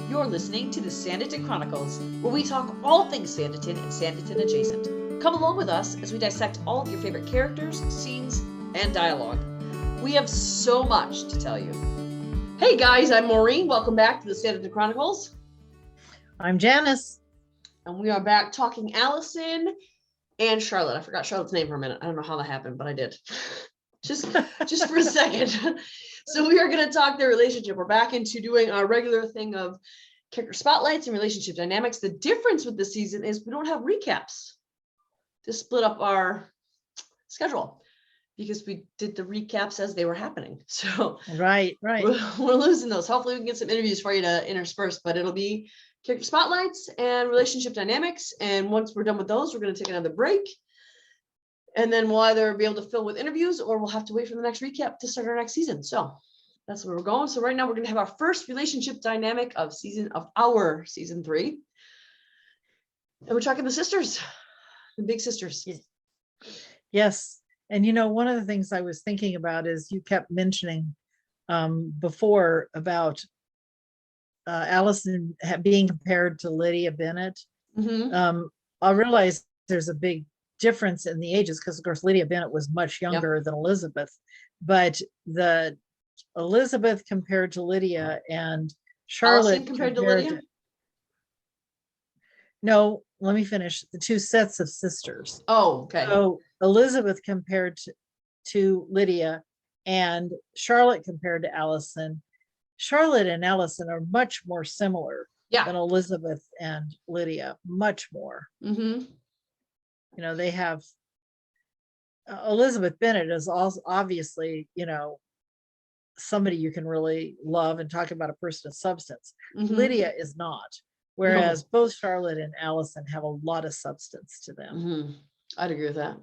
You're listening to the Sanditon Chronicles, where we talk all things Sanditon and Sanditon adjacent. Come along with us as we dissect all of your favorite characters, scenes, and dialogue. We have so much to tell you. Hey guys, I'm Maureen. Welcome back to the Sanditon Chronicles. I'm Janice. And we are back talking Allison and Charlotte. I forgot Charlotte's name for a minute. I don't know how that happened, but I did. just for a second. So we are going to talk their relationship. We're back into doing our regular thing of character spotlights and relationship dynamics. The difference with this season is we don't have recaps to split up our schedule because we did the recaps as they were happening. So right. We're losing those. Hopefully we can get some interviews for you to intersperse, but it'll be character spotlights and relationship dynamics. And once we're done with those, we're going to take another break. And then we'll either be able to fill with interviews or we'll have to wait for the next recap to start our next season. So that's where we're going. So right now we're going to have our first relationship dynamic of our season 3. And we're talking the sisters, the big sisters. Yes. And one of the things I was thinking about is you kept mentioning before about Allison being compared to Lydia Bennett. Mm-hmm. I realize there's a big difference in the ages because of course Lydia Bennett was much younger than Elizabeth, but the Elizabeth compared to Lydia and Charlotte Allison compared to Lydia? No, let me finish. The two sets of sisters. Oh, okay. So Elizabeth compared to Lydia and Charlotte compared to Allison. Charlotte and Allison are much more similar than Elizabeth and Lydia, much more. Mm-hmm. They have Elizabeth Bennett is also obviously, somebody you can really love and talk about a person of substance. Mm-hmm. Lydia is not, whereas both Charlotte and Allison have a lot of substance to them. Mm-hmm. I'd agree with that.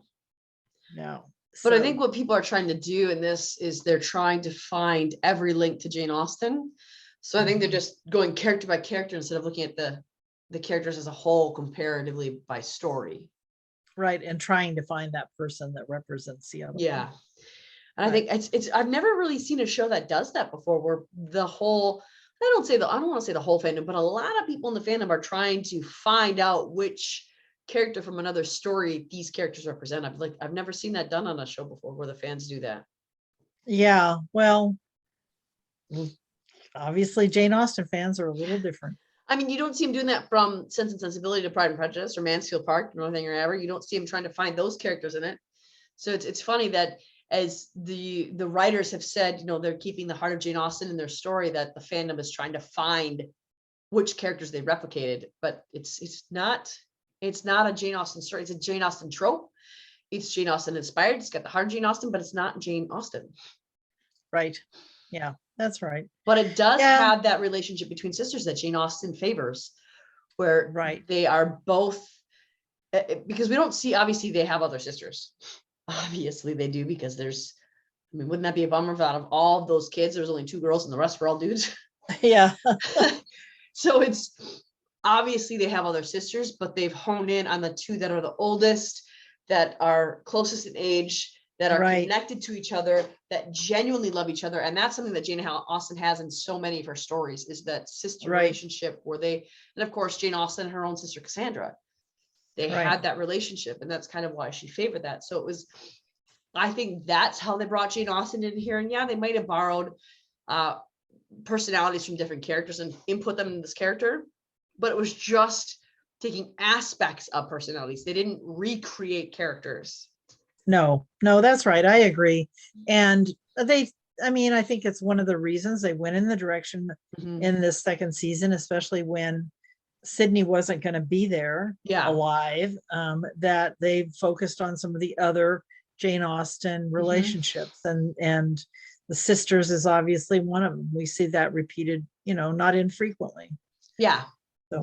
No. But I think what people are trying to do in this is they're trying to find every link to Jane Austen. So I think they're just going character by character instead of looking at the characters as a whole comparatively by story. Right, and trying to find that person that represents the other. Yeah. And I think it's I've never really seen a show that does that before, where the whole, I don't want to say the whole fandom, but a lot of people in the fandom are trying to find out which character from another story these characters represent. I've never seen that done on a show before where the fans do that. Yeah, well, obviously Jane Austen fans are a little different. I mean, you don't see him doing that from Sense and Sensibility to Pride and Prejudice or Mansfield Park, Northing or ever. You don't see him trying to find those characters in it. So it's funny that as the writers have said, they're keeping the heart of Jane Austen in their story, that the fandom is trying to find which characters they replicated, but it's not a Jane Austen story. It's a Jane Austen trope. It's Jane Austen inspired. It's got the heart of Jane Austen, but it's not Jane Austen. Right. Yeah, that's right. But it does have that relationship between sisters that Jane Austen favors, where they are both, because we don't see, obviously they have other sisters. Obviously they do, because wouldn't that be a bummer if out of all of those kids, there's only 2 girls and the rest were all dudes? Yeah. So it's obviously they have other sisters, but they've honed in on the 2 that are the oldest, that are closest in age, that are connected to each other, that genuinely love each other. And that's something that Jane Austen has in so many of her stories, is that sister relationship where and of course, Jane Austen and her own sister Cassandra, they had that relationship. And that's kind of why she favored that. So I think that's how they brought Jane Austen in here. And they might have borrowed personalities from different characters and input them in this character, but it was just taking aspects of personalities. They didn't recreate characters. No, that's right. I agree. And I think it's one of the reasons they went in the direction in this second season, especially when Sydney wasn't going to be there alive, that they focused on some of the other Jane Austen relationships, and the sisters is obviously one of them. We see that repeated, not infrequently. Yeah. So,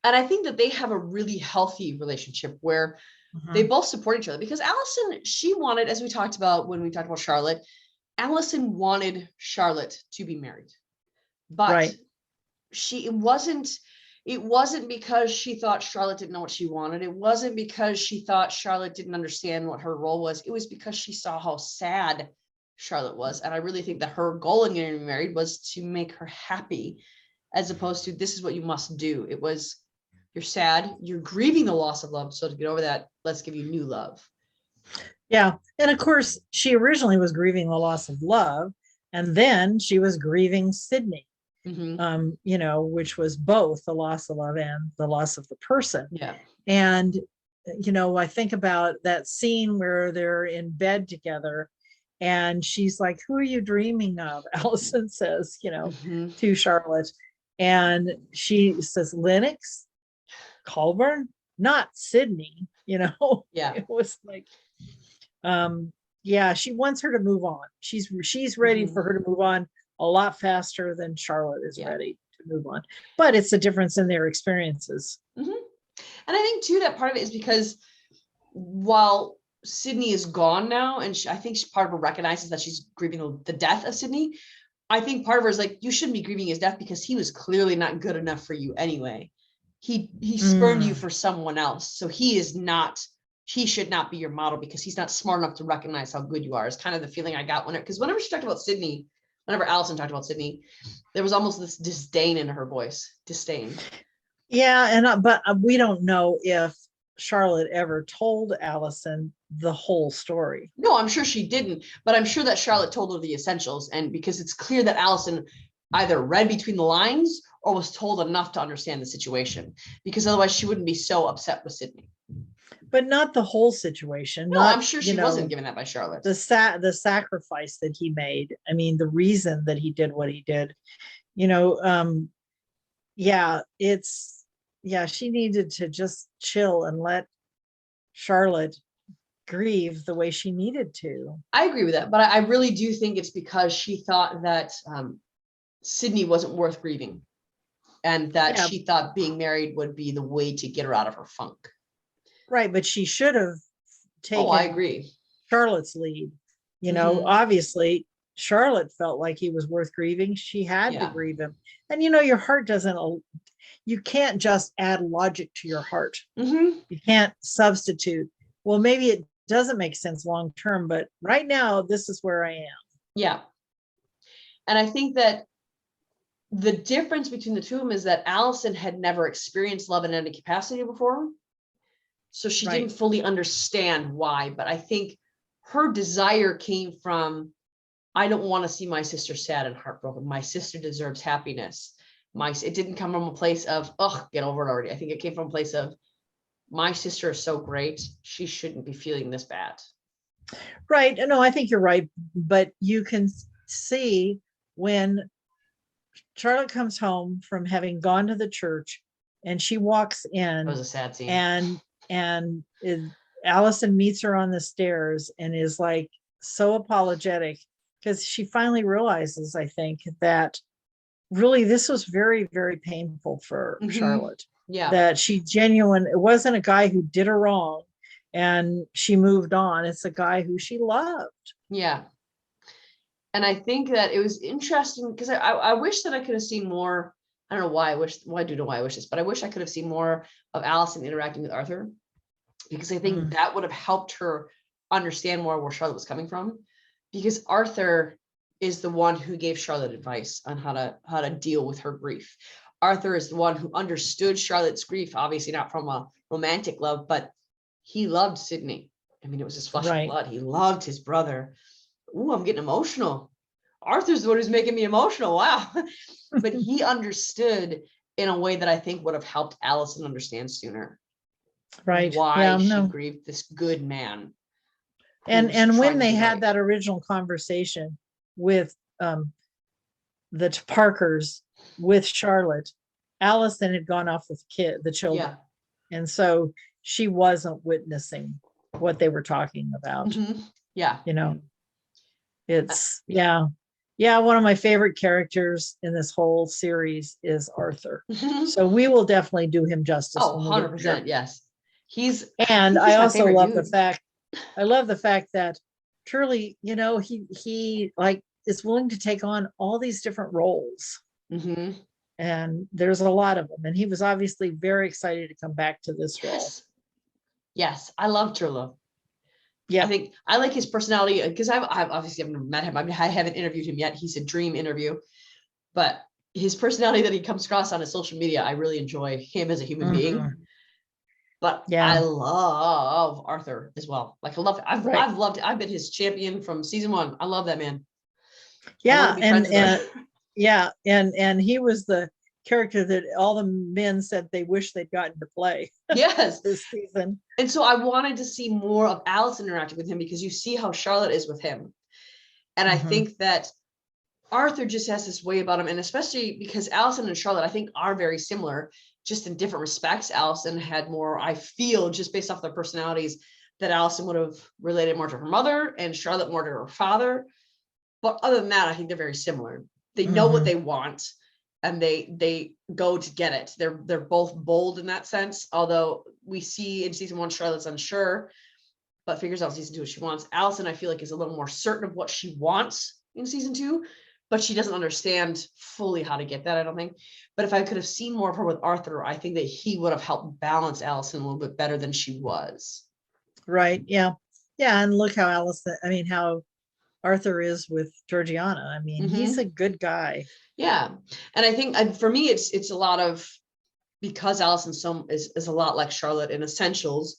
and I think that they have a really healthy relationship where they both support each other, because Allison, she wanted, as we talked about when we talked about Charlotte, Allison wanted Charlotte to be married, but it wasn't because she thought Charlotte didn't know what she wanted. It wasn't because she thought Charlotte didn't understand what her role was. It was because she saw how sad Charlotte was. And I really think that her goal in getting married was to make her happy as opposed to this is what you must do. It was, you're sad, you're grieving the loss of love. So to get over that, let's give you new love. Yeah. And of course, she originally was grieving the loss of love, and then she was grieving Sydney, you know, which was both the loss of love and the loss of the person. Yeah. And, you know, I think about that scene where they're in bed together and she's like, who are you dreaming of? Allison says, you know, to Charlotte. And she says, Lennox, Colburn, not Sydney, you know. Yeah. It was like, yeah, she wants her to move on. She's ready for her to move on a lot faster than Charlotte is ready to move on. But it's a difference in their experiences. And I think too that part of it is because while Sydney is gone now, and I think part of her recognizes that she's grieving the death of Sydney. I think part of her is like, you shouldn't be grieving his death because he was clearly not good enough for you anyway. He spurned you for someone else, so he should not be your model because he's not smart enough to recognize how good you are. Is kind of the feeling I got whenever she talked about Sydney, whenever Allison talked about Sydney, there was almost this disdain in her voice. Disdain. Yeah, and but we don't know if Charlotte ever told Allison the whole story. No, I'm sure she didn't, but I'm sure that Charlotte told her the essentials, and because it's clear that Allison either read between the lines or was told enough to understand the situation, because otherwise she wouldn't be so upset with Sydney. But not the whole situation. No, I'm sure she wasn't given that by Charlotte. The sacrifice that he made. I mean, the reason that he did what he did. You know, she needed to just chill and let Charlotte grieve the way she needed to. I agree with that, but I really do think it's because she thought that Sydney wasn't worth grieving, and that she thought being married would be the way to get her out of her funk. Right, but she should have taken I agree. Charlotte's lead. You know, obviously Charlotte felt like he was worth grieving. She had to grieve him. And you know, your heart you can't just add logic to your heart. You can't substitute. Well, maybe it doesn't make sense long term, but right now this is where I am. Yeah. And I think that the difference between the two of them is that Allison had never experienced love in any capacity before. So she didn't fully understand why, but I think her desire came from, I don't want to see my sister sad and heartbroken. My sister deserves happiness. It didn't come from a place of, get over it already. I think it came from a place of, my sister is so great, she shouldn't be feeling this bad. Right. No, I think you're right. But you can see when Charlotte comes home from having gone to the church and she walks in. It was a sad scene. And Allison meets her on the stairs and is like so apologetic because she finally realizes, I think, that really this was very, very painful for Charlotte. Yeah. That it wasn't a guy who did her wrong and she moved on. It's a guy who she loved. Yeah. And I think that it was interesting because I wish that I could have seen more. I don't know why I wish this, but I wish I could have seen more of Allison interacting with Arthur, because I think that would have helped her understand more where Charlotte was coming from, because Arthur is the one who gave Charlotte advice on how to deal with her grief. Arthur is the one who understood Charlotte's grief, obviously not from a romantic love, but he loved Sydney. I mean, it was his flesh and blood. He loved his brother. Ooh, I'm getting emotional. Arthur's the one who's making me emotional. Wow. But he understood in a way that I think would have helped Allison understand sooner. Right. Why she grieved this good man. And when they had that original conversation with the Parkers with Charlotte, Allison had gone off with the children. Yeah. And so she wasn't witnessing what they were talking about. Yeah. You know, it's one of my favorite characters in this whole series is Arthur. So we will definitely do him justice. 100%. Yes. I also love the fact that truly, you know, he like is willing to take on all these different roles. And there's a lot of them. And he was obviously very excited to come back to this role. Yes. I love Turlo. Yeah. I think I like his personality because I've obviously never met him. I haven't interviewed him yet. He's a dream interview, but his personality that he comes across on his social media, I really enjoy him as a human being. But I love Arthur as well. Like I love it. I've loved it. I've been his champion from season 1. I love that man. Yeah, and he was the character that all the men said they wish they'd gotten to play. Yes, this season. And so I wanted to see more of Allison interacting with him, because you see how Charlotte is with him. And I think that Arthur just has this way about him, and especially because Allison and Charlotte, I think, are very similar, just in different respects. Allison had more, I feel, just based off their personalities, that Allison would have related more to her mother and Charlotte more to her father. But other than that, I think they're very similar. They know what they want, and they go to get it. They're both bold in that sense. Although we see in season 1, Charlotte's unsure, but figures out in season 2 what she wants. Allison, I feel like, is a little more certain of what she wants in season 2, but she doesn't understand fully how to get that, I don't think. But if I could have seen more of her with Arthur, I think that he would have helped balance Allison a little bit better than she was. Right. Yeah. Yeah. And look how how Arthur is with Georgiana. I mean, he's a good guy. Yeah. And I think for me, it's a lot of, because Allison is a lot like Charlotte in essentials,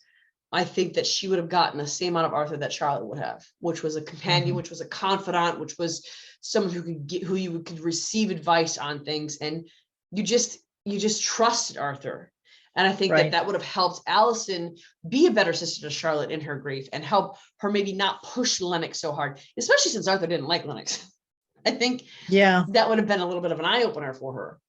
I think that she would have gotten the same amount of Arthur that Charlotte would have, which was a companion, which was a confidant, which was someone who you could receive advice on things. And you just trusted Arthur. And I think that would have helped Allison be a better sister to Charlotte in her grief, and help her maybe not push Lennox so hard, especially since Arthur didn't like Lennox. I think that would have been a little bit of an eye-opener for her.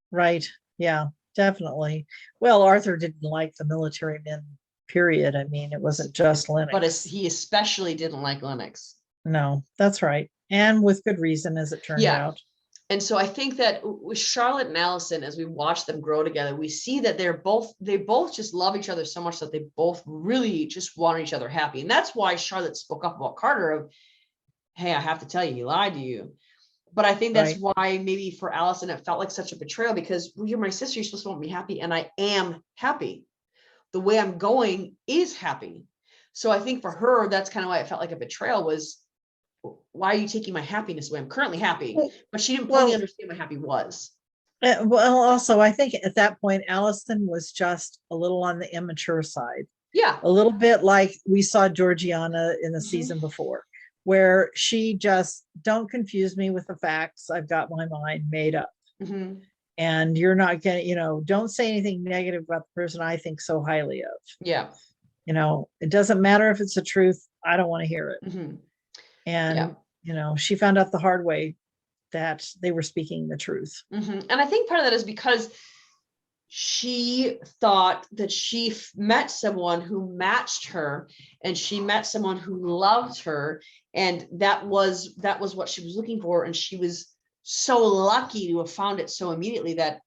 Right. Yeah, definitely. Well, Arthur didn't like the military men, period. I mean, it wasn't just Lennox. But he especially didn't like Lennox. No, that's right. And with good reason, as it turned out. And so I think that with Charlotte and Allison, as we watch them grow together, we see that they both just love each other so much that they both really just want each other happy. And that's why Charlotte spoke up about Carter of, hey, I have to tell you, he lied to you. But I think that's why maybe for Allison, it felt like such a betrayal, because you're my sister, you're supposed to want me happy. And I am happy. The way I'm going is happy. So I think for her, that's kind of why it felt like a betrayal, was, why are you taking my happiness away? I'm currently happy, but she didn't fully understand what happy was. Well, also, I think at that point, Allison was just a little on the immature side. Yeah. A little bit like we saw Georgiana in the season before, where she just, don't confuse me with the facts. I've got my mind made up. And you're not gonna, don't say anything negative about the person I think so highly of. Yeah. It doesn't matter if it's the truth. I don't want to hear it. And, she found out the hard way that they were speaking the truth. And I think part of that is because she thought that she met someone who matched her, and she met someone who loved her. And that was what she was looking for. And she was so lucky to have found it so immediately that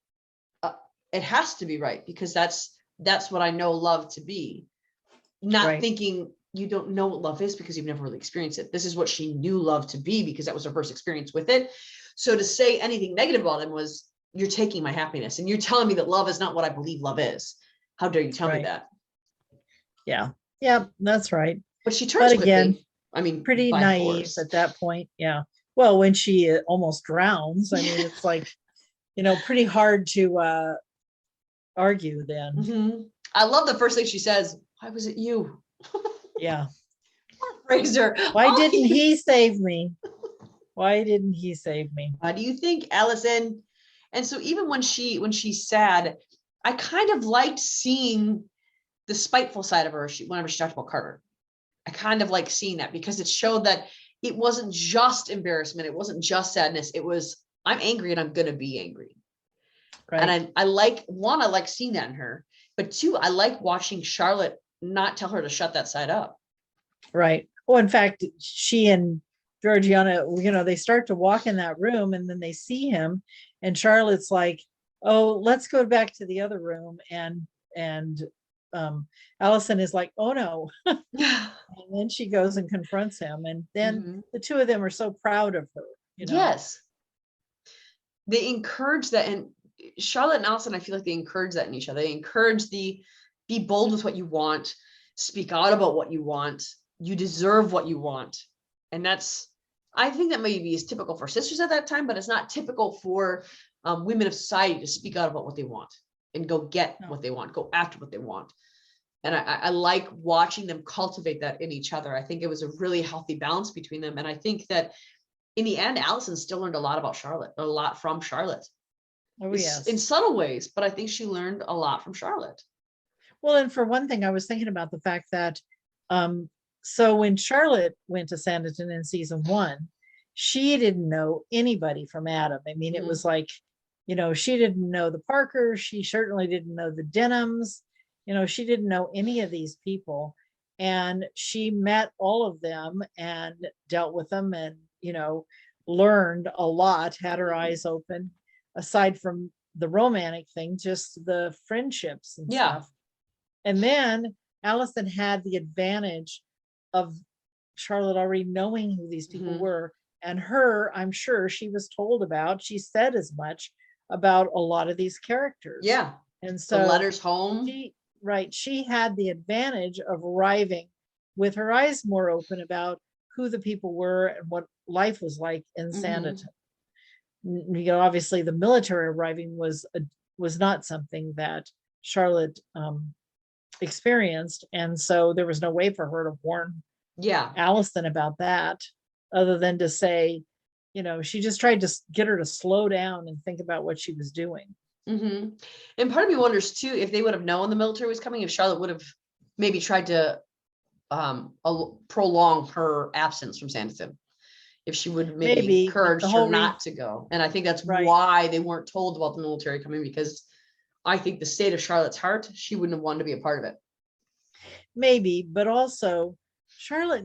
it has to be right, because that's what I know love to be. Not thinking you don't know what love is because you've never really experienced it. This is what she knew love to be, because that was her first experience with it. So to say anything negative about him was, you're taking my happiness, and you're telling me that love is not what I believe love is. How dare you tell me that? Yeah, that's right. But she turns quickly. Again, I mean, pretty naive at that point. Yeah. Well, when she almost drowns, I mean, it's like, pretty hard to argue then. I love the first thing she says. Why was it you? Yeah. Fraser. Why didn't he save me? Why didn't he save me? Why do you think, Allison? And so even when she's sad, I kind of liked seeing the spiteful side of her whenever she talked about Carter. I kind of like seeing that, because it showed that it wasn't just embarrassment. It wasn't just sadness. It was, I'm angry and I'm going to be angry. Right. And I like seeing that in her. But 2, I like watching Charlotte not tell her to shut that side up. Right. Well, in fact, she and Georgiana, they start to walk in that room, and then they see him, and Charlotte's like, oh, let's go back to the other room. And Allison is like, oh no. And then she goes and confronts him. And then the 2 of them are so proud of her. Yes. They encourage that. And Charlotte and Allison, I feel like they encourage that in each other. They encourage be bold with what you want, speak out about what you want. You deserve what you want. And that's I think that maybe is typical for sisters at that time, but it's not typical for women of society to speak out about what they want and go get what they want, go after what they want. And I like watching them cultivate that in each other. I think it was a really healthy balance between them. And I think that in the end, Allison still learned a lot about Charlotte, a lot from Charlotte. Oh, yes. In subtle ways, but I think she learned a lot from Charlotte. Well, and for one thing, I was thinking about the fact that, so when Charlotte went to Sanditon in season 1, she didn't know anybody from Adam. I mean, it was like, she didn't know the Parkers. She certainly didn't know the Denims. She didn't know any of these people. And she met all of them and dealt with them and, learned a lot, had her eyes open, aside from the romantic thing, just the friendships and stuff. And then Allison had the advantage of Charlotte already knowing who these people were. And her, I'm sure she was told about, she said as much about a lot of these characters. Yeah. And so the letters home. She had the advantage of arriving with her eyes more open about who the people were and what life was like in Sanditon. Obviously the military arriving was not something that Charlotte experienced, and so there was no way for her to warn Allison about that, other than to say, she just tried to get her to slow down and think about what she was doing. And part of me wonders too, if they would have known the military was coming, if Charlotte would have maybe tried to prolong her absence from Sanditon, if she would maybe encourage her not to go. And I think that's why they weren't told about the military coming, because I think the state of Charlotte's heart, she wouldn't have wanted to be a part of it. Maybe, but also Charlotte,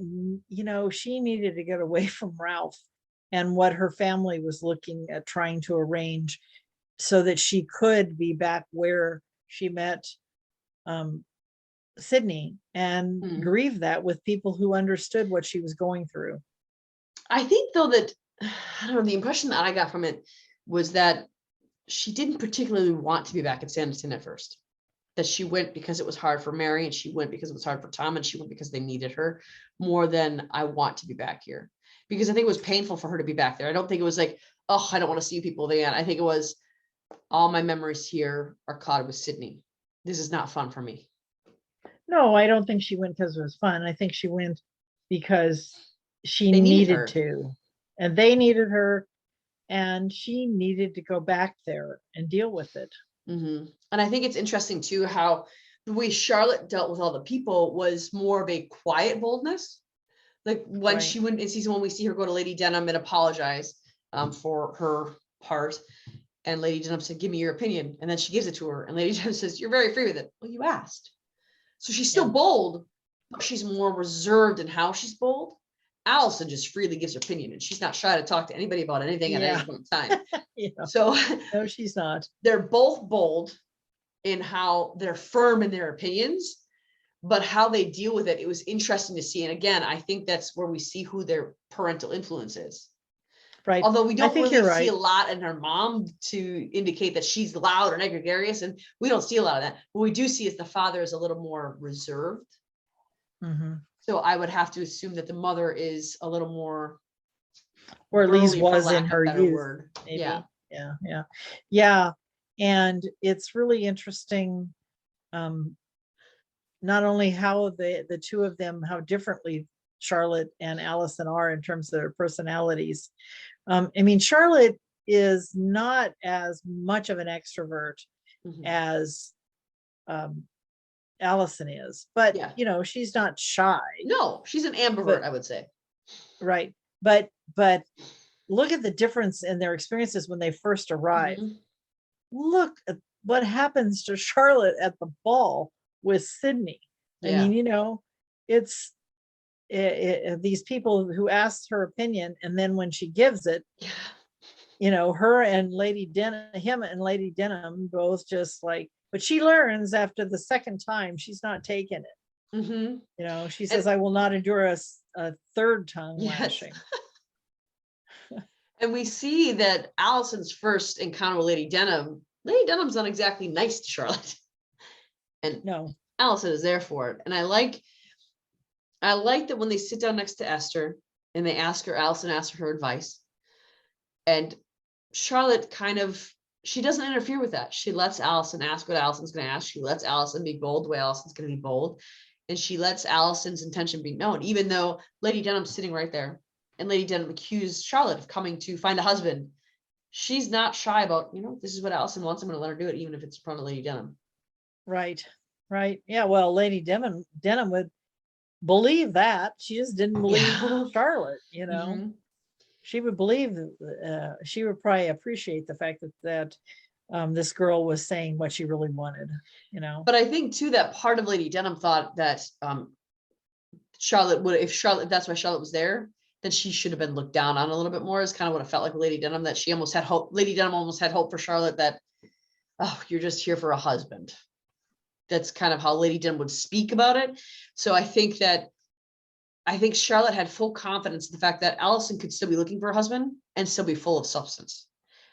she needed to get away from Ralph and what her family was looking at trying to arrange so that she could be back where she met Sydney and grieve that with people who understood what she was going through. I think though that, I don't know, the impression that I got from it was that she didn't particularly want to be back at Sanditon at first. That she went because it was hard for Mary, and she went because it was hard for Tom, and she went because they needed her more than I want to be back here. Because I think it was painful for her to be back there. I don't think it was like, oh, I don't want to see people again. I think it was, all my memories here are clouded with Sydney. This is not fun for me. No, I don't think she went because it was fun. I think she went because she needed to, and they needed her, and she needed to go back there and deal with it. And I think it's interesting too how the way Charlotte dealt with all the people was more of a quiet boldness. Like when she went in season 1, we see her go to Lady Denim and apologize for her part, and Lady Denim said, "Give me your opinion," and then she gives it to her, and Lady Denim says, "You're very free with it." Well, you asked. So she's still bold, but she's more reserved in how she's bold. Allison just freely gives her opinion, and she's not shy to talk to anybody about anything at any point in time. So no, she's not. They're both bold in how they're firm in their opinions, but how they deal with it, it was interesting to see. And again, I think that's where we see who their parental influence is. Right. Although we don't really see a lot in her mom to indicate that she's loud or gregarious, and we don't see a lot of that. What we do see is the father is a little more reserved. So I would have to assume that the mother is a little more, or at least was in her youth. Maybe. Yeah. And it's really interesting, not only how the two of them, how differently Charlotte and Allison are in terms of their personalities. I mean, Charlotte is not as much of an extrovert as Allison is, but she's not shy. No, she's an ambivert, I would say. Right. But look at the difference in their experiences when they first arrive. Look at what happens to Charlotte at the ball with Sydney. I mean, it's these people who asked her opinion, and then when she gives it, her and Lady Denim both just like, but she learns after the second time she's not taking it. She says, I will not endure a third tongue lashing. And we see that Allison's first encounter with Lady Denim's not exactly nice to Charlotte. And no, Allison is there for it. And I like that when they sit down next to Esther, and Allison asks her advice. And Charlotte she doesn't interfere with that. She lets Allison ask what Allison's going to ask. She lets Allison be bold the way Allison's going to be bold. And she lets Allison's intention be known, even though Lady Denham's sitting right there. And Lady Denham accused Charlotte of coming to find a husband. She's not shy about, this is what Allison wants. I'm going to let her do it, even if it's in front of Lady Denham. Right. Yeah. Well, Lady Denham would believe that. She just didn't believe Charlotte, Mm-hmm. She would believe, she would probably appreciate the fact that this girl was saying what she really wanted, But I think too, that part of Lady Denham thought that Charlotte would, if that's why Charlotte was there, then she should have been looked down on a little bit more, is kind of what it felt like with Lady Denham, that she almost had hope. Lady Denham almost had hope for Charlotte that, oh, you're just here for a husband. That's kind of how Lady Denham would speak about it. So I think Charlotte had full confidence in the fact that Allison could still be looking for a husband and still be full of substance.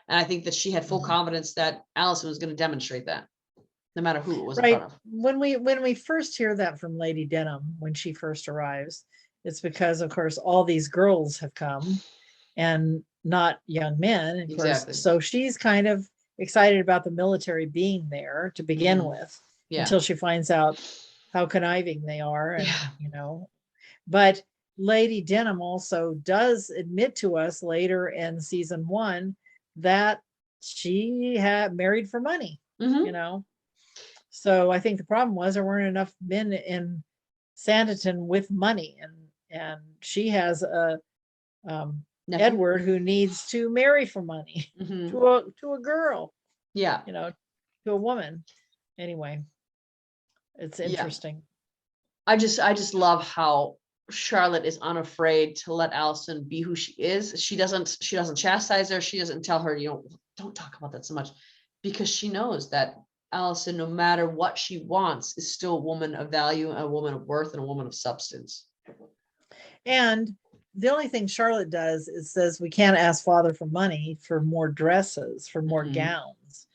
And I think that she had full confidence that Allison was going to demonstrate that, no matter who it was in front of. When we first hear that from Lady Denham, when she first arrives, it's because, of course, all these girls have come and not young men. Of course, so she's kind of excited about the military being there to begin with, until she finds out how conniving they are. And, but Lady Denham also does admit to us later in season 1 that she had married for money, So I think the problem was there weren't enough men in Sanditon with money, and she has a Edward who needs to marry for money to a girl, to a woman. Anyway, it's interesting. I just love how Charlotte is unafraid to let Allison be who she is. She doesn't chastise her. She doesn't tell her, don't talk about that so much, because she knows that Allison, no matter what she wants, is still a woman of value, a woman of worth, and a woman of substance. And the only thing Charlotte does is says, we can't ask father for money for more dresses, for more gowns,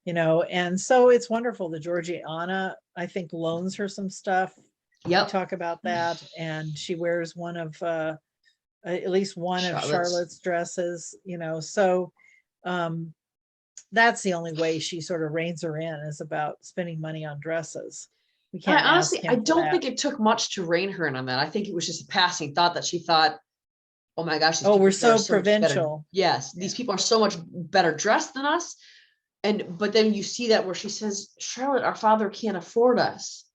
and so it's wonderful. The Georgiana, I think, loans her some stuff. We talk about that, and she wears one of at least one of Charlotte's dresses, so that's the only way she sort of reins her in, is about spending money on dresses. We can't honestly, I don't think it took much to rein her in on that. I think it was just a passing thought that she thought, oh my gosh, we're so provincial. Yes, these people are so much better dressed than us. But then you see that where she says, Charlotte, our father can't afford us.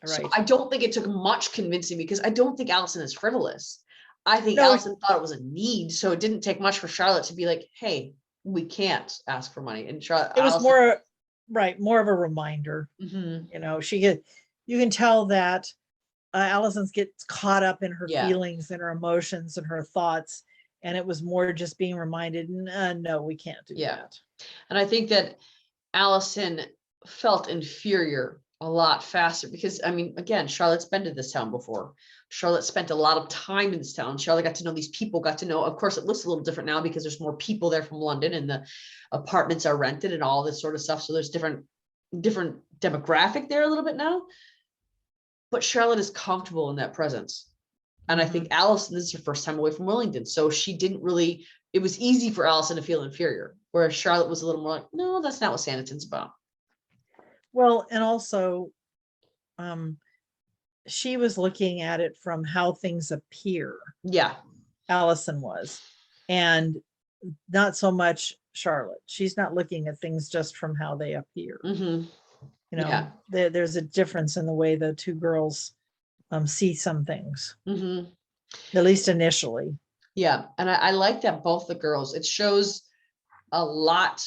Right. So I don't think it took much convincing, because I don't think Allison is frivolous. I think Allison thought it was a need. So it didn't take much for Charlotte to be like, hey, we can't ask for money. And Charlotte, it was more of a reminder. You can tell that Allison's gets caught up in her feelings and her emotions and her thoughts. And it was more just being reminded, no, we can't do that. And I think that Allison felt inferior a lot faster because, again, Charlotte's been to this town before. Charlotte spent a lot of time in this town. Charlotte got to know these people, got to know, of course, it looks a little different now because there's more people there from London and the apartments are rented and all this sort of stuff. So there's different demographic there a little bit now. But Charlotte is comfortable in that presence. And I think Allison, this is her first time away from Willingdon. So she didn't really, it was easy for Allison to feel inferior, whereas Charlotte was a little more like, no, that's not what Sanditon's about. Well, and also, she was looking at it from how things appear. Yeah. Allison was. And not so much Charlotte. She's not looking at things just from how they appear. There's a difference in the way the two girls see some things, at least initially. Yeah. And I like that both the girls, it shows a lot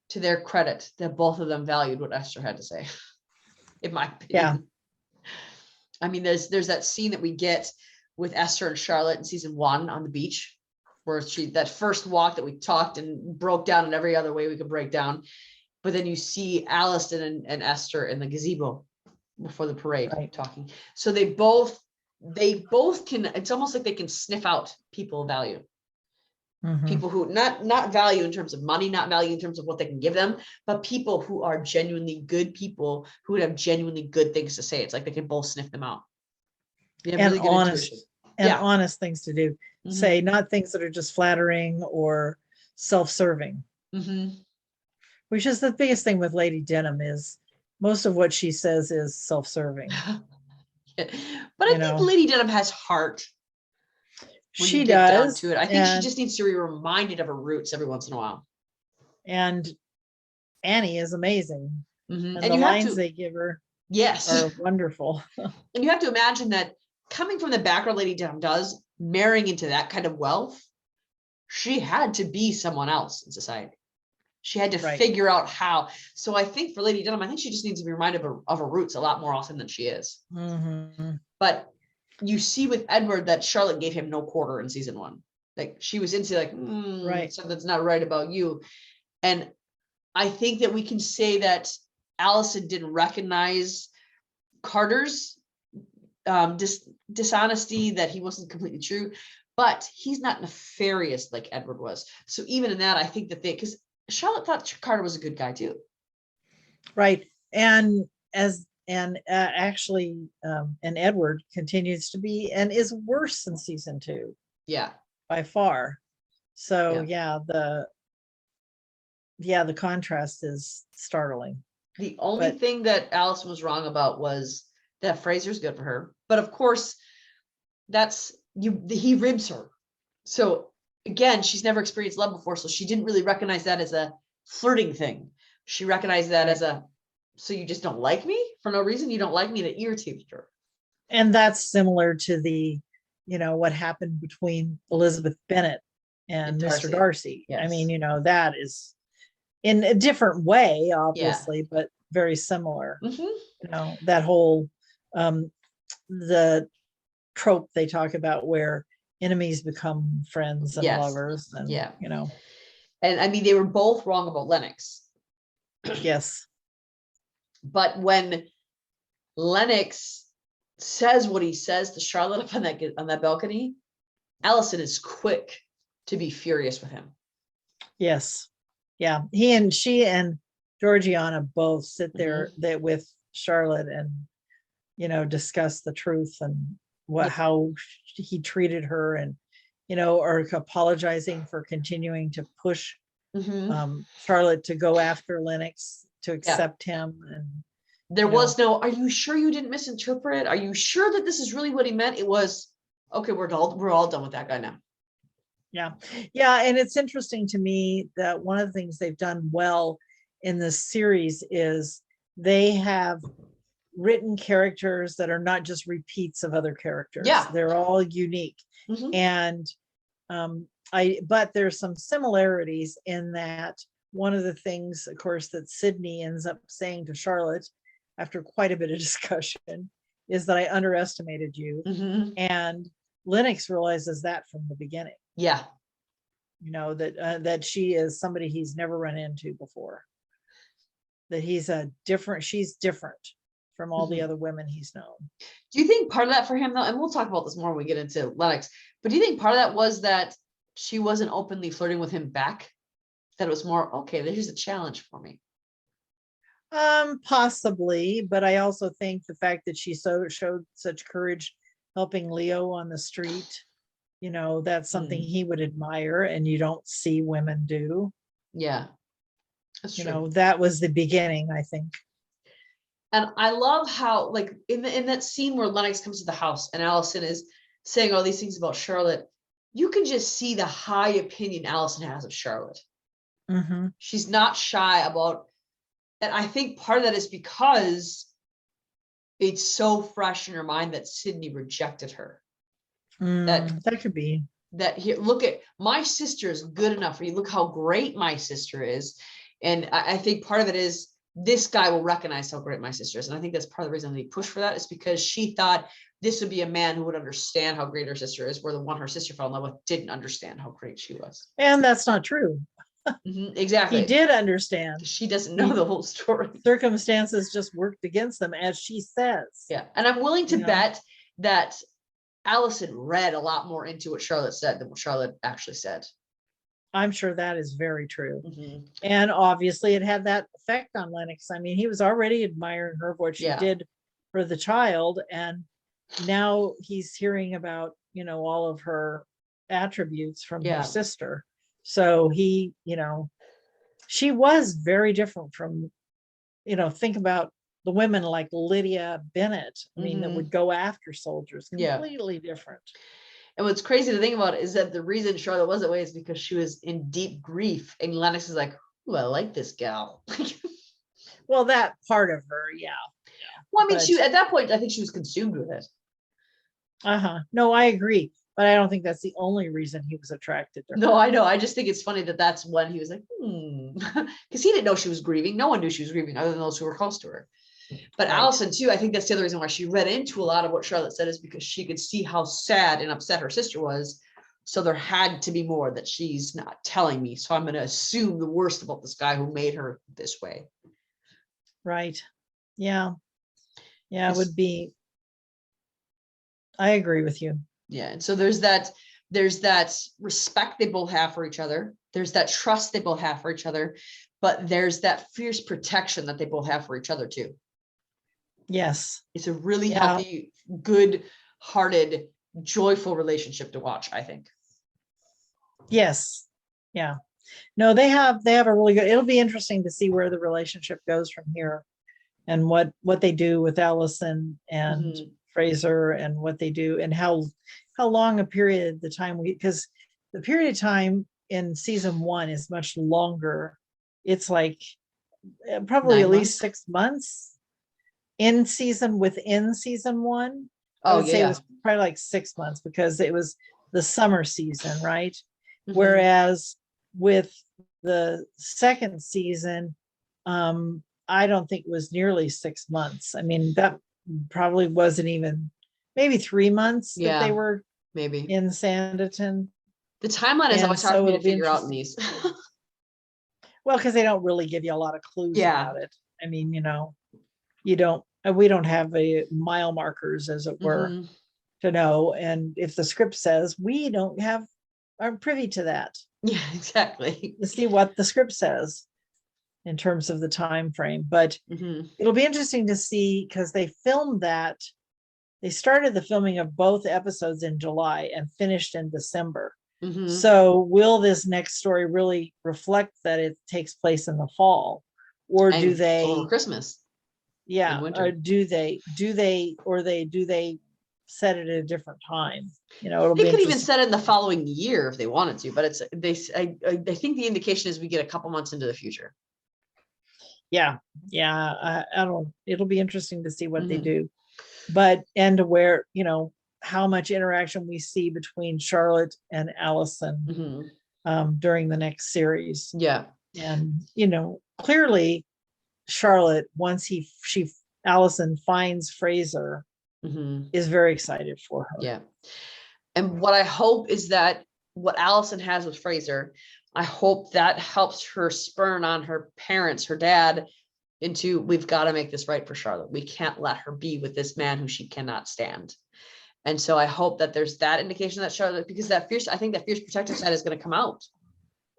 to their credit that both of them valued what Esther had to say, in my opinion. There's that scene that we get with Esther and Charlotte in season 1 on the beach, where that first walk that we talked and broke down in every other way we could break down. But then you see Allison and Esther in the gazebo before the parade talking. So they both can, it's almost like they can sniff out people of value. People who not value in terms of money, not value in terms of what they can give them, but people who are genuinely good people who would have genuinely good things to say. It's like they can both sniff them out. And honest, and honest things to do. Say, not things that are just flattering or self-serving. Which is the biggest thing with Lady Denim, is most of what she says is self-serving. But I think Lady Denim has heart. She does. Down to it. I think she just needs to be reminded of her roots every once in a while. And Annie is amazing. And the you lines they give her are wonderful. And you have to imagine that coming from the background Lady Denim does, marrying into that kind of wealth, she had to be someone else in society. She had to figure out how. So I think for Lady Denim, I think she just needs to be reminded of her roots a lot more often than she is. But you see with Edward that Charlotte gave him no quarter in season 1. Like, she was into like, something's not right about you. And I think that we can say that Allison didn't recognize Carter's dishonesty, that he wasn't completely true, but he's not nefarious like Edward was. So even in that, I think that because Charlotte thought Carter was a good guy too. Right. And actually, and Edward continues to be and is worse in season 2. Yeah. By far. So the contrast is startling. The only thing that Allison was wrong about was that Fraser's good for her. But of course, he ribs her. So again, she's never experienced love before, so she didn't really recognize that as a flirting thing. She recognized that as so you just don't like me for no reason? You don't like me? That irritated her. And that's similar to the, what happened between Elizabeth Bennet and Mr. Darcy. Yes. I mean, that is in a different way, obviously, but very similar. That whole, the trope they talk about where enemies become friends and lovers. And, and I mean, they were both wrong about Lennox. Yes. But when Lennox says what he says to Charlotte up on that balcony, Allison is quick to be furious with him. Yes. Yeah. She and Georgiana both sit there with Charlotte and, discuss the truth and how he treated her, and, or apologizing for continuing to push Charlotte to go after Lennox, to accept him. And there was no, are you sure you didn't misinterpret? Are you sure that this is really what he meant? It was, okay, we're all done with that guy now. Yeah. Yeah. And it's interesting to me that one of the things they've done well in this series is they have written characters that are not just repeats of other characters. Yeah. They're all unique. And but there's some similarities in that. One of the things, of course, that Sydney ends up saying to Charlotte after quite a bit of discussion is that I underestimated you. And Lennox realizes that from the beginning. Yeah. That she is somebody he's never run into before. That she's different from all the other women he's known. Do you think part of that for him, though, and we'll talk about this more when we get into Lennox, but do you think part of that was that she wasn't openly flirting with him back? That it was more, okay, there's a challenge for me. Possibly, but I also think the fact that she showed such courage helping Leo on the street, that's something he would admire, and you don't see women do. Yeah, that's true. That was the beginning, I think. And I love how, like, in that scene where Lennox comes to the house and Allison is saying all these things about Charlotte, you can just see the high opinion Allison has of Charlotte. She's not shy about, and I think part of that is because it's so fresh in her mind that Sydney rejected her. That could be. That here, look at my sister is good enough for you. Look how great my sister is. And I think part of it is this guy will recognize how great my sister is. And I think that's part of the reason they push for that, is because she thought this would be a man who would understand how great her sister is, where the one her sister fell in love with didn't understand how great she was. And that's not true. Exactly. He did understand. She doesn't know the whole story. Circumstances just worked against them, as she says. Yeah. And I'm willing to bet that Allison read a lot more into what Charlotte said than what Charlotte actually said. I'm sure that is very true. And obviously it had that effect on Lennox. I mean, he was already admiring her, what she did for the child. And now he's hearing about all of her attributes from Yeah. her sister. So he, she was very different from, think about the women like Lydia Bennett, that would go after soldiers, completely different. And what's crazy to think about is that the reason Charlotte was that way is because she was in deep grief. And Lennox is like, ooh, I like this gal. Well, that part of her, yeah. Well, I mean, she at that point, I think she was consumed with it. No, I agree. But I don't think that's the only reason he was attracted to her. No, I know. I just think it's funny that that's when he was like, because he didn't know she was grieving. No one knew she was grieving other than those who were close to her. But right. Allison too, I think that's the other reason why she read into a lot of what Charlotte said is because she could see how sad and upset her sister was. So there had to be more that she's not telling me. So I'm going to assume the worst about this guy who made her this way. Right. Yeah. Yeah, it would be. I agree with you. Yeah. And so there's that respect they both have for each other. There's that trust they both have for each other, but there's that fierce protection that they both have for each other too. Yes. It's a really healthy, good-hearted, joyful relationship to watch, I think. Yes. Yeah. No, they have a really good, it'll be interesting to see where the relationship goes from here and what they do with Allison and Fraser and what they do and how long a period the time because the period of time in season 1 is much longer. It's like probably at least 6 months within season 1. I would say it was probably like 6 months because it was the summer season, right? Whereas with the second season, I don't think it was nearly 6 months. That probably wasn't even maybe 3 months that they were in Sanditon. The timeline is always hard for me to figure out in these. Well, because they don't really give you a lot of clues about it. We don't have mile markers, as it were, to know. And if the script says we aren't privy to that. Yeah, exactly. To see what the script says in terms of the time frame. But it'll be interesting to see because they filmed that. They started the filming of both episodes in July and finished in December. So will this next story really reflect that it takes place in the fall, or do they over Christmas? Yeah, or do they set it at a different time? They could even set it in the following year if they wanted to, but I think the indication is we get a couple months into the future. Yeah, it'll be interesting to see what they do, and where how much interaction we see between Charlotte and Allison during the next series. Yeah. And, clearly Charlotte, once Allison finds Fraser, is very excited for her. Yeah. And what I hope is that what Allison has with Fraser, I hope that helps her spurn on her parents, her dad, into we've got to make this right for Charlotte. We can't let her be with this man who she cannot stand. And so I hope that there's that indication that Charlotte, because I think that fierce protective side is going to come out.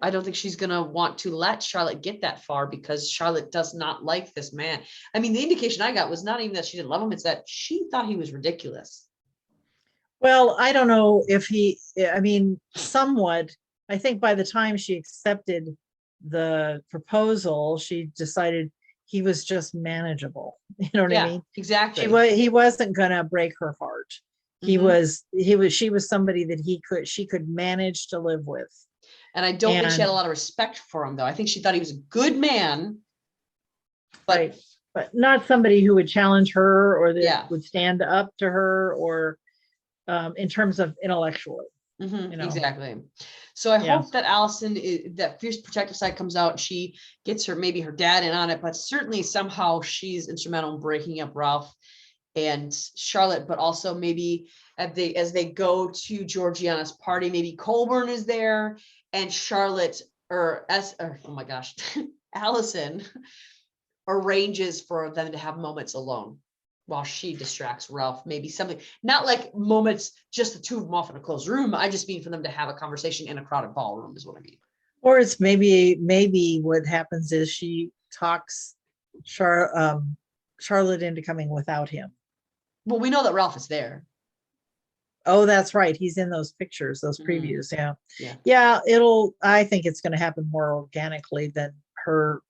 I don't think she's going to want to let Charlotte get that far because Charlotte does not like this man. The indication I got was not even that she didn't love him. It's that she thought he was ridiculous. Well, I don't know if somewhat. I think by the time she accepted the proposal, she decided he was just manageable. You know what I mean? Exactly. He wasn't going to break her heart. She was somebody that she could manage to live with. And I don't think she had a lot of respect for him, though. I think she thought he was a good man, but not somebody who would challenge her or that would stand up to her or in terms of intellectually. Exactly. So I hope that Allison, that fierce protective side comes out. And she gets maybe her dad in on it, but certainly somehow she's instrumental in breaking up Ralph and Charlotte, but also maybe as they go to Georgiana's party, maybe Colburn is there and Charlotte Allison arranges for them to have moments alone while she distracts Ralph. Maybe something, not like moments, just the two of them off in a closed room. I just mean for them to have a conversation in a crowded ballroom is what I mean. Or it's maybe what happens is she talks Charlotte into coming without him. Well, we know that Ralph is there. Oh, that's right. He's in those pictures, those Mhm. previews. Yeah. Yeah. Yeah, I think it's going to happen more organically than her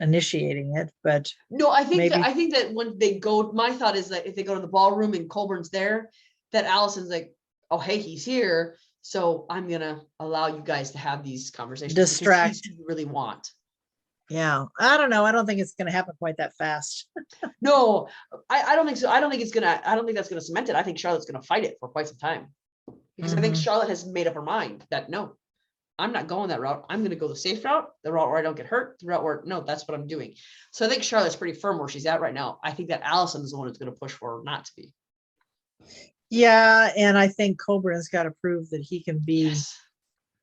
initiating it, but No, I think maybe that when they go, my thought is that if they go to the ballroom and Colburn's there, that Allison's like, oh, hey, he's here. So I'm gonna allow you guys to have these conversations because he's distract. who you really want. Yeah. I don't know. I don't think it's going to happen quite that fast. No, I don't think so. I don't think that's gonna cement it. I think Charlotte's gonna fight it for quite some time. Because I think Mhm. Charlotte has made up her mind that no, I'm not going that route. I'm going to go the safe route, the route where I don't get hurt, the route where no, that's what I'm doing. So I think Charlotte's pretty firm where she's at right now. I think that Allison is the one who's going to push for her not to be. Yeah, and I think Colburn's got to prove that he can be,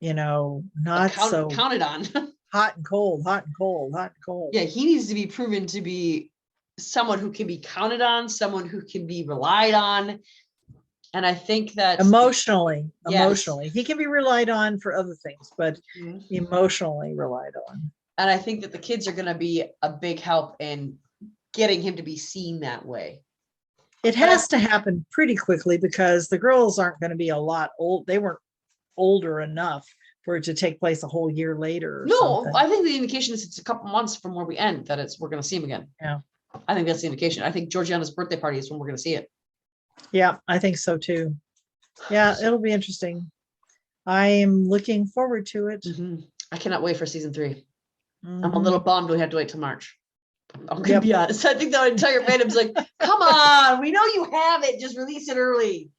Yes. not so Counted on. hot and cold, hot and cold, hot and cold. Yeah, he needs to be proven to be someone who can be counted on, someone who can be relied on. And I think that Emotionally, yes. he can be relied on for other things, but Mhm. emotionally relied on. And I think that the kids are going to be a big help in getting him to be seen that way. It has to happen pretty quickly because the girls aren't going to be a lot old. They weren't older enough for it to take place a whole year later. Or No, something. I think the indication is it's a couple months from where we end that we're going to see him again. Yeah. I think that's the indication. I think Georgiana's birthday party is when we're going to see it. Yeah, I think so too. Yeah, it'll be interesting. I am looking forward to it. Mhm. I cannot wait for season 3. I'm a Mhm. little bummed we have to wait till March. I'm gonna be honest. I think the entire fandom's like, come on, we know you have it, just release it early.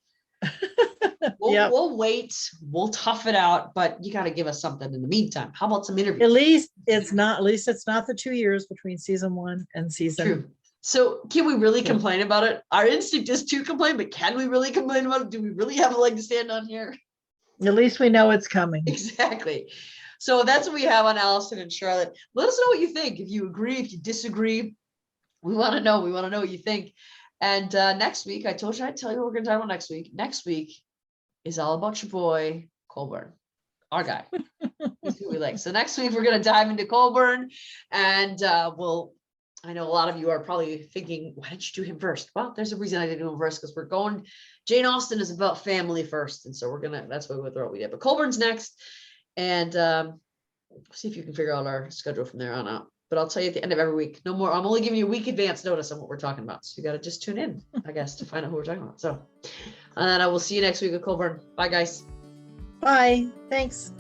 We'll wait, we'll tough it out, but you got to give us something in the meantime. How about some interviews? At least it's not the 2 years between season 1 and season. True. So can we really complain about it? Our instinct is to complain, but can we really complain about it? Do we really have a leg to stand on here? At least we know it's coming. Exactly. So that's what we have on Allison and Charlotte. Let us know what you think. If you agree, if you disagree, we want to know. We want to know what you think. And next week, I told you I'd tell you what we're going to talk about next week. Next week is all about your boy, Colburn, our guy. He's who we like. So next week, we're going to dive into Colburn. And I know a lot of you are probably thinking, why didn't you do him first? Well, there's a reason I didn't do him first, because Jane Austen is about family first. And so that's why we throw what we did. But Colburn's next. And see if you can figure out our schedule from there on out. But I'll tell you at the end of every week. No more. I'm only giving you a week advance notice on what we're talking about. So you got to just tune in, I guess, to find out who we're talking about. So, and I will see you next week with Colburn. Bye, guys. Bye. Thanks.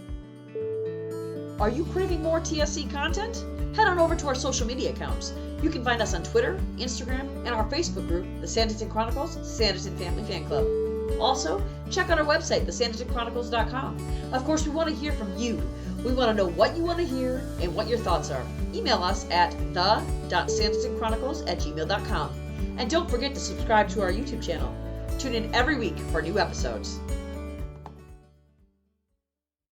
Are you craving more TSC content? Head on over to our social media accounts. You can find us on Twitter, Instagram, and our Facebook group, the Sanditon Chronicles, Sanditon Family Fan Club. Also, check out our website, thesanditonchronicles.com. Of course, we want to hear from you. We want to know what you want to hear and what your thoughts are. Email us at the.sanditonchronicles@gmail.com. And don't forget to subscribe to our YouTube channel. Tune in every week for new episodes.